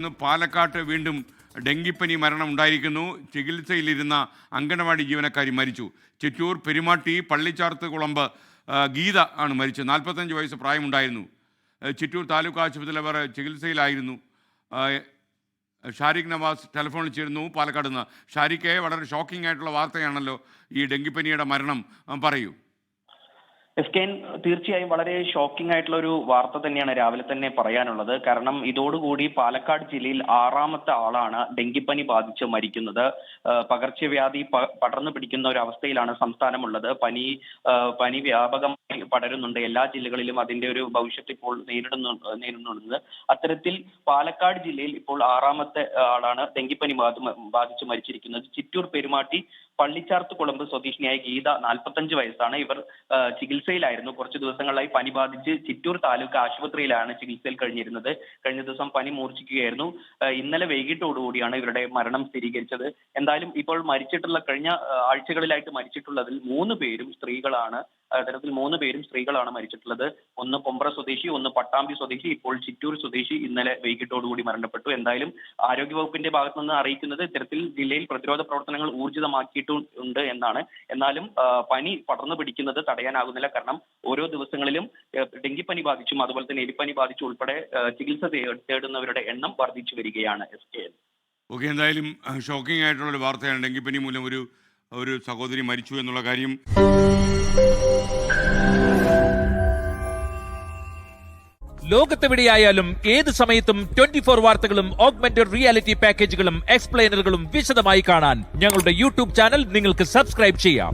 ഇന്ന് പാലക്കാട്ട് വീണ്ടും ഡെങ്കിപ്പനി മരണം ഉണ്ടായിരിക്കുന്നു. ചികിത്സയിലിരുന്ന അംഗനവാടി ജീവനക്കാരി മരിച്ചു. ചിറ്റൂർ പെരുമാട്ടി പള്ളിച്ചാർത്ത് കുളമ്പ് ഗീത ആണ് മരിച്ചത്. 45 വയസ്സ് പ്രായമുണ്ടായിരുന്നു. ചിറ്റൂർ താലൂക്ക് ആശുപത്രിയിൽ അവർ ചികിത്സയിലായിരുന്നു. ഷാരിഖ് നവാസ് ടെലിഫോണിൽ ചേരുന്നു പാലക്കാട് നിന്ന്. ഷാരിഖെ, വളരെ ഷോക്കിംഗ് ആയിട്ടുള്ള വാർത്തയാണല്ലോ ഈ ഡെങ്കിപ്പനിയുടെ മരണം. പറയൂ. എസ്കെൻ, തീർച്ചയായും വളരെ ഷോക്കിംഗ് ആയിട്ടുള്ള ഒരു വാർത്ത തന്നെയാണ് രാവിലെ തന്നെ പറയാനുള്ളത്. കാരണം ഇതോടുകൂടി പാലക്കാട് ജില്ലയിൽ 6ാമത്തെ ആളാണ് ഡെങ്കിപ്പനി ബാധിച്ച് മരിക്കുന്നത്. പകർച്ചവ്യാധി പടർന്നു പിടിക്കുന്ന ഒരു അവസ്ഥയിലാണ് സംസ്ഥാനമുള്ളത്. പനി വ്യാപകമായി പടരുന്നുണ്ട്. എല്ലാ ജില്ലകളിലും അതിന്റെ ഒരു ഭവിഷ്യത്ത് ഇപ്പോൾ നേരിടുന്നുണ്ട്. അത്തരത്തിൽ പാലക്കാട് ജില്ലയിൽ ഇപ്പോൾ 6ാമത്തെ ആളാണ് ഡെങ്കിപ്പനി ബാധിച്ച് മരിച്ചിരിക്കുന്നത്. ചിറ്റൂർ പെരുമാട്ടി പള്ളിച്ചാർത്ത് കുളമ്പ് സ്വദേശിനിയായ ഗീത 45 വയസ്സാണ്. ഇവർ ചികിത്സയിലായിരുന്നു. കുറച്ച് ദിവസങ്ങളായി പനി ബാധിച്ച് ചിറ്റൂർ താലൂക്ക് ആശുപത്രിയിലാണ് ചികിത്സയിൽ കഴിഞ്ഞിരുന്നത്. കഴിഞ്ഞ ദിവസം പനി മൂർച്ഛിക്കുകയായിരുന്നു. ഇന്നലെ വൈകിട്ടോടുകൂടിയാണ് ഇവരുടെ മരണം സ്ഥിരീകരിച്ചത്. എന്തായാലും ഇപ്പോൾ കഴിഞ്ഞ ആഴ്ചകളിലായിട്ട് മരിച്ചിട്ടുള്ളതിൽ 3 പേരും സ്ത്രീകളാണ്. തരത്തിൽ 3 പേരും സ്ത്രീകളാണ് മരിച്ചിട്ടുള്ളത്. ഒന്ന് പൊമ്പ്ര സ്വദേശി, ഒന്ന് പട്ടാമ്പി സ്വദേശി, ഇപ്പോൾ ചിറ്റൂർ സ്വദേശി ഇന്നലെ വൈകിട്ടോടുകൂടി മരണപ്പെട്ടു. എന്തായാലും ആരോഗ്യവകുപ്പിന്റെ ഭാഗത്തു നിന്ന് അറിയിക്കുന്നത് ഇത്തരത്തിൽ ജില്ലയിൽ പ്രതിരോധ പ്രവർത്തനങ്ങൾ ഊർജിതമാക്കിയിട്ടുണ്ട് എന്നാണ്. എന്നാലും പനി പടർന്നു പിടിക്കുന്നത് തടയാനാകുന്നില്ല. കാരണം ഓരോ ദിവസങ്ങളിലും ഡെങ്കിപ്പനി ബാധിച്ചും അതുപോലെ തന്നെ എലിപ്പനി ബാധിച്ചും ഉൾപ്പെടെ ചികിത്സ തേടുന്നവരുടെ എണ്ണം വർദ്ധിച്ചു വരികയാണ്. ഓക്കെ, എന്തായാലും ഷോക്കിംഗ് ആയിട്ടുള്ള ഒരു വാർത്തയാണ്. ഡെങ്കിപ്പനി മൂലം ഒരു സഹോദരി മരിച്ചു എന്നുള്ള കാര്യം. ലോകത്തെവിടെയായാലും ഏത് സമയത്തും 24 വാർത്തകളും ഓഗ്മെന്റഡ് റിയാലിറ്റി പാക്കേജുകളും എക്സ്പ്ലെയിനറുകളും വിശദമായി കാണാൻ ഞങ്ങളുടെ യൂട്യൂബ് ചാനൽ നിങ്ങൾക്ക് സബ്സ്ക്രൈബ് ചെയ്യാം.